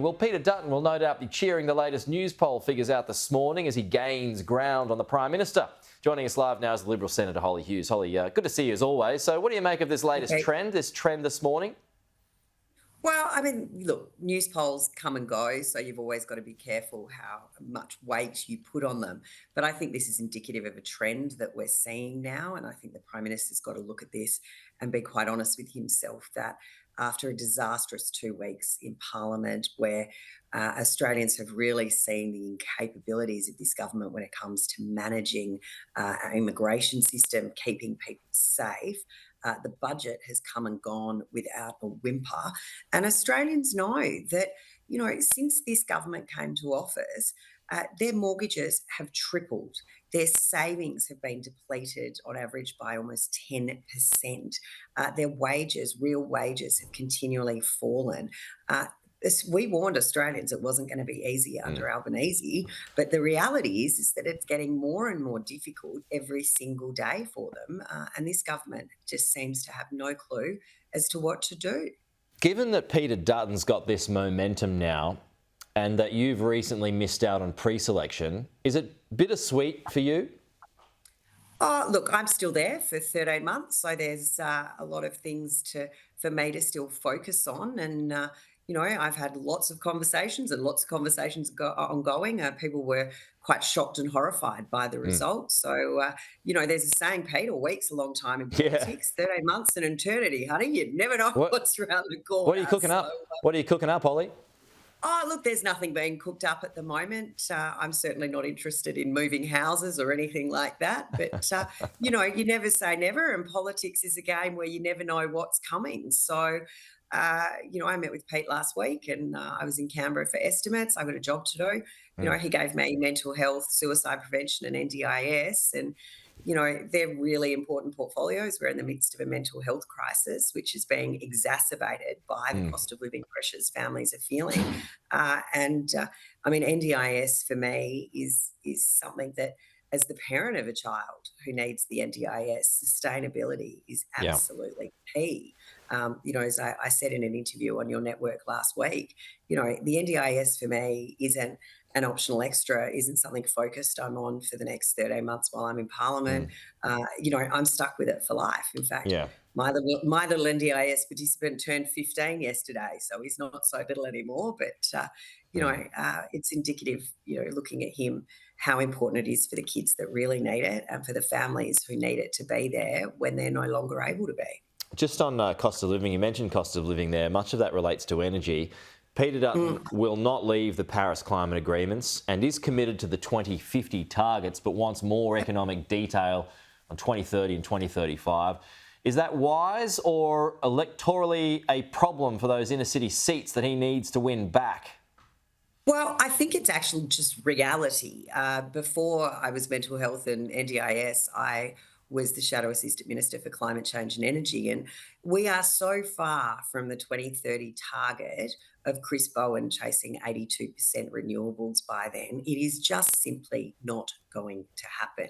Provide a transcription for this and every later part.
Well, Peter Dutton will no doubt be cheering the latest Newspoll figures out this morning as he gains ground on the Prime Minister. Joining us live now is the Liberal Senator Hollie Hughes. Hollie, good to see you as always. So what do you make of this latest trend this morning? Well, I mean, look, news polls come and go, so you've always got to be careful how much weight you put on them. But I think this is indicative of a trend that we're seeing now, and I think the Prime Minister's got to look at this and be quite honest with himself that after a disastrous 2 weeks in Parliament where Australians have really seen the incapabilities of this government when it comes to managing our immigration system, keeping people safe, the budget has come and gone without a whimper. And Australians know that, since this government came to office, their mortgages have tripled. Their savings have been depleted on average by almost 10%. Their wages, real wages, have continually fallen. We warned Australians it wasn't going to be easy under Albanese, but the reality is that it's getting more and more difficult every single day for them. And this government just seems to have no clue as to what to do. Given that Peter Dutton's got this momentum now and that you've recently missed out on pre-selection, is it bittersweet for you? Oh, look, I'm still there for 13 months, so there's a lot of things for me to still focus on. And, I've had lots of conversations ongoing. People were quite shocked and horrified by the results. So, there's a saying, Pete, a week's a long time in politics. 13 months an eternity, honey. You never know what's around the corner. What are you cooking up? What are you cooking up, Hollie? Oh, look, there's nothing being cooked up at the moment. I'm certainly not interested in moving houses or anything like that. But, you never say never. And politics is a game where you never know what's coming. So, I met with Pete last week and I was in Canberra for estimates. I've got a job to do. He gave me mental health, suicide prevention and NDIS. And, they're really important portfolios. We're in the midst of a mental health crisis, which is being exacerbated by the cost of living pressures families are feeling. NDIS for me is something that, as the parent of a child who needs the NDIS, sustainability is absolutely key. As I said in an interview on your network last week, the NDIS for me isn't an optional extra, isn't something focused I'm on for the next 13 months while I'm in Parliament. I'm stuck with it for life. In fact, my little NDIS participant turned 15 yesterday, so he's not so little anymore. But, it's indicative, looking at him, how important it is for the kids that really need it and for the families who need it to be there when they're no longer able to be. Just on cost of living, you mentioned cost of living there. Much of that relates to energy. Peter Dutton will not leave the Paris climate agreements and is committed to the 2050 targets, but wants more economic detail on 2030 and 2035. Is that wise or electorally a problem for those inner city seats that he needs to win back? Well, I think it's actually just reality. Before I was mental health and NDIS, I was the Shadow Assistant Minister for Climate Change and Energy. And we are so far from the 2030 target of Chris Bowen chasing 82% renewables by then. It is just simply not going to happen.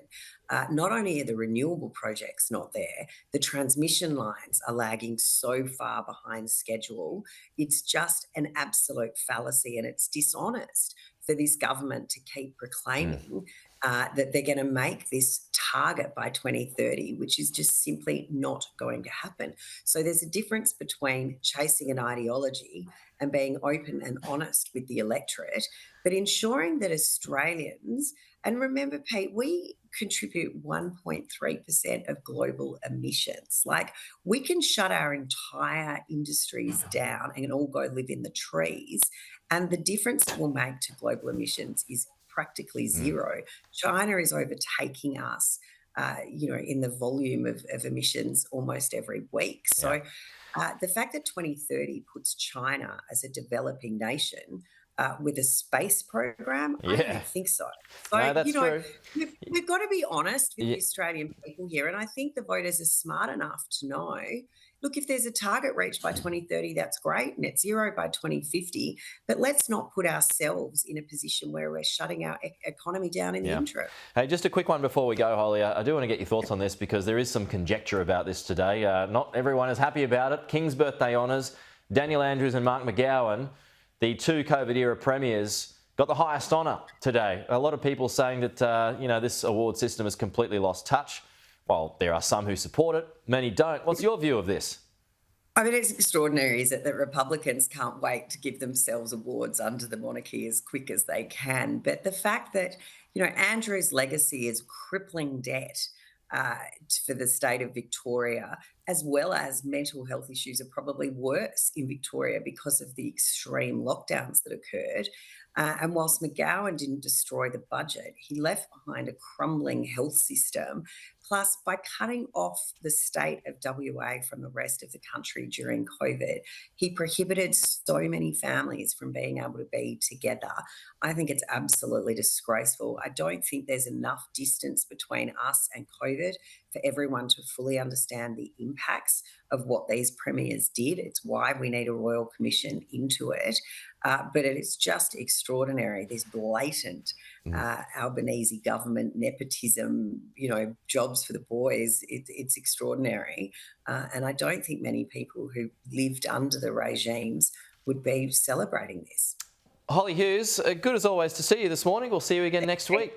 Not only are the renewable projects not there, the transmission lines are lagging so far behind schedule. It's just an absolute fallacy and it's dishonest for this government to keep proclaiming that they're going to make this target by 2030, which is just simply not going to happen. So there's a difference between chasing an ideology and being open and honest with the electorate, but ensuring that Australians, and remember, Pete, we contribute 1.3% of global emissions. Like, we can shut our entire industries down and all go live in the trees, and the difference it will make to global emissions is practically zero. China is overtaking us, in the volume of emissions almost every week. So the fact that 2030 puts China as a developing nation with a space program, I don't think so. So, no, that's true. We've got to be honest with the Australian people here. And I think the voters are smart enough to know, look, if there's a target reached by 2030, that's great, net zero by 2050. But let's not put ourselves in a position where we're shutting our economy down in the interim. Hey, just a quick one before we go, Hollie. I do want to get your thoughts on this because there is some conjecture about this today. Not everyone is happy about it. King's birthday honours, Daniel Andrews and Mark McGowan. the two COVID-era premiers got the highest honour today. A lot of people saying that, this award system has completely lost touch. Well, there are some who support it, many don't. What's your view of this? I mean, it's extraordinary, is it, that Republicans can't wait to give themselves awards under the monarchy as quick as they can. But the fact that, Andrew's legacy is crippling debt uh, for the state of Victoria, as well as mental health issues are probably worse in Victoria because of the extreme lockdowns that occurred. And whilst McGowan didn't destroy the budget, he left behind a crumbling health system. Plus, by cutting off the state of WA from the rest of the country during COVID, he prohibited so many families from being able to be together. I think it's absolutely disgraceful. I don't think there's enough distance between us and COVID for everyone to fully understand the impacts of what these premiers did. It's why we need a royal commission into it. But it is just extraordinary, this blatant Albanese government nepotism, jobs for the boys. It's extraordinary. And I don't think many people who lived under the regimes would be celebrating this. Hollie Hughes, good as always to see you this morning. We'll see you again next week.